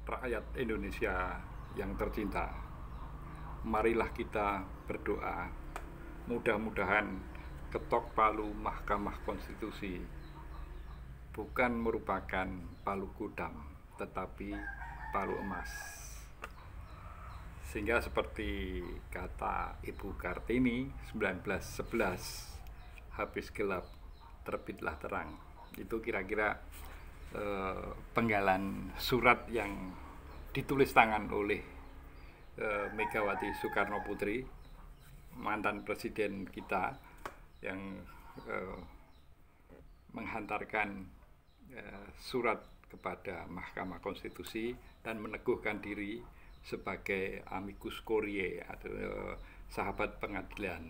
rakyat Indonesia yang tercinta, marilah kita berdoa. Mudah-mudahan ketok palu Mahkamah Konstitusi bukan merupakan palu kudam, tetapi palu emas. Sehingga seperti kata Ibu Kartini 1911, habis gelap terbitlah terang. Itu kira-kira penggalan surat yang ditulis tangan oleh Megawati Soekarno Putri, mantan presiden kita, yang menghantarkan surat kepada Mahkamah Konstitusi dan meneguhkan diri sebagai amicus curiae atau sahabat pengadilan.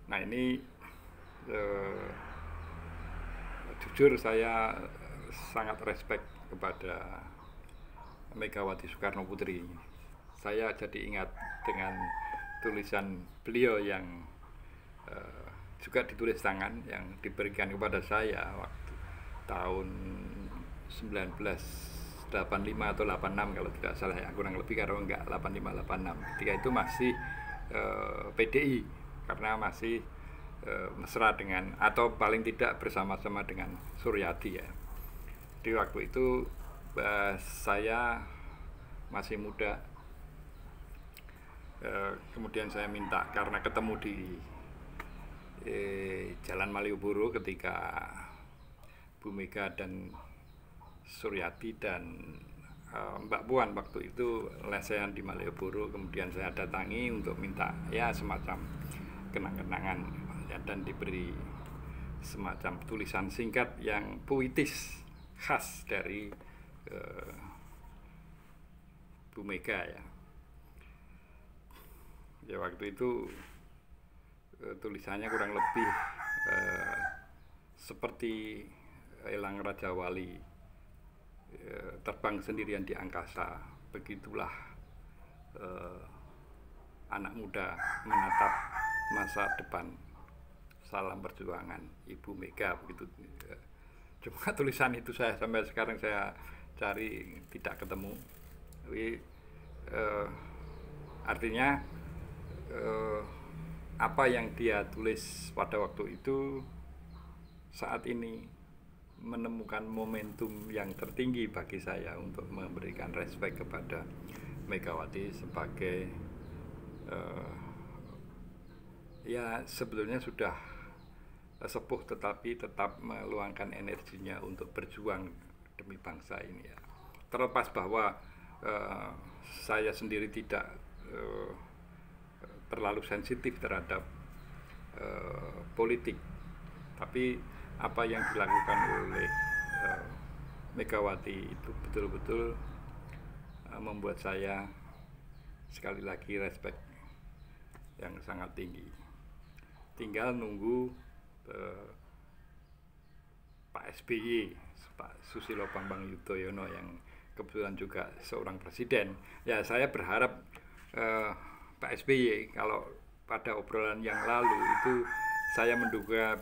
Nah, ini jujur saya sangat respect kepada Megawati Soekarno Putri. Saya jadi ingat dengan tulisan beliau yang juga ditulis tangan, yang diberikan kepada saya waktu tahun 1985 atau 86 kalau tidak salah ya, kurang lebih, kalau enggak 85-86. Ketika itu masih PDI, karena masih mesra dengan, atau paling tidak bersama-sama dengan Suryadi ya. Di waktu itu saya masih muda. Kemudian saya minta, karena ketemu di Jalan Malioboro ketika Bu Mega dan Suryadi dan Mbak Puan waktu itu lesehan di Malioboro. Kemudian saya datangi untuk minta ya semacam kenang-kenangan ya, dan diberi semacam tulisan singkat yang puitis khas dari Bu Mega ya. Ya waktu itu tulisannya kurang lebih seperti Elang Raja Wali terbang sendirian di angkasa, begitulah anak muda menatap masa depan. Salam perjuangan Ibu Mega, begitu. Cuma tulisan itu sampai sekarang saya cari tidak ketemu. Tapi artinya apa yang dia tulis pada waktu itu saat ini menemukan momentum yang tertinggi bagi saya untuk memberikan respect kepada Megawati sebagai ya sebetulnya sudah sepuh tetapi tetap meluangkan energinya untuk berjuang demi bangsa ini ya. Terlepas bahwa saya sendiri tidak terlalu sensitif terhadap politik, tapi apa yang dilakukan oleh Megawati itu betul-betul membuat saya sekali lagi respect yang sangat tinggi. Tinggal nunggu Pak SBY, Pak Susilo Bambang Yudhoyono, yang kebetulan juga seorang presiden. Ya, saya berharap Pak SBY, kalau pada obrolan yang lalu itu saya menduga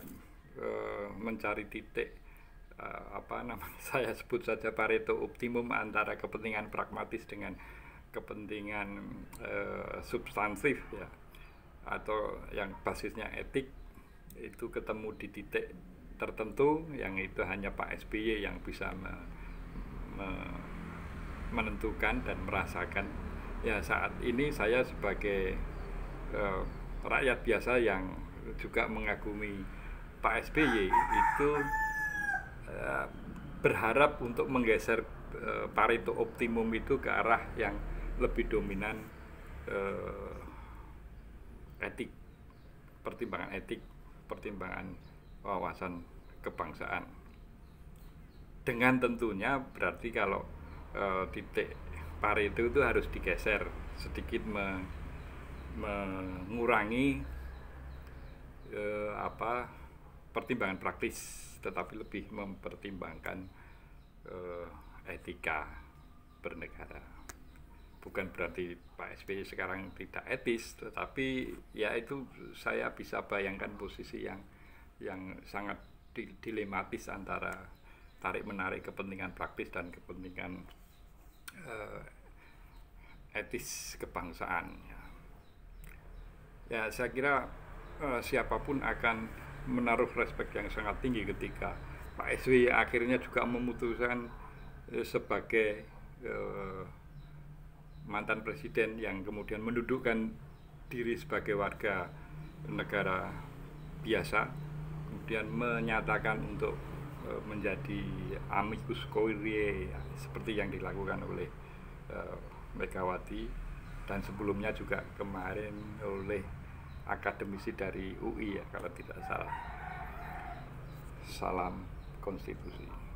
mencari titik saya sebut saja Pareto optimum antara kepentingan pragmatis dengan kepentingan substansif ya, atau yang basisnya etik, itu ketemu di titik tertentu yang itu hanya Pak SBY yang bisa menentukan dan merasakan. Ya, saat ini saya sebagai rakyat biasa yang juga mengagumi Pak SBY itu berharap untuk menggeser Pareto optimum itu ke arah yang lebih dominan etik, pertimbangan etik, pertimbangan wawasan kebangsaan. Dengan tentunya berarti kalau titik Pareto itu harus digeser sedikit, mengurangi pertimbangan praktis, tetapi lebih mempertimbangkan etika bernegara. Bukan berarti Pak SBY sekarang tidak etis, tetapi ya itu saya bisa bayangkan posisi yang sangat dilematis antara tarik menarik kepentingan praktis dan kepentingan eh, etis kebangsaan. Ya, saya kira siapapun akan menaruh respek yang sangat tinggi ketika Pak SBY akhirnya juga memutuskan sebagai mantan presiden yang kemudian mendudukkan diri sebagai warga negara biasa, kemudian menyatakan untuk menjadi amicus curiae seperti yang dilakukan oleh Megawati, dan sebelumnya juga kemarin oleh akademisi dari UI ya kalau tidak salah. Salam konstitusi.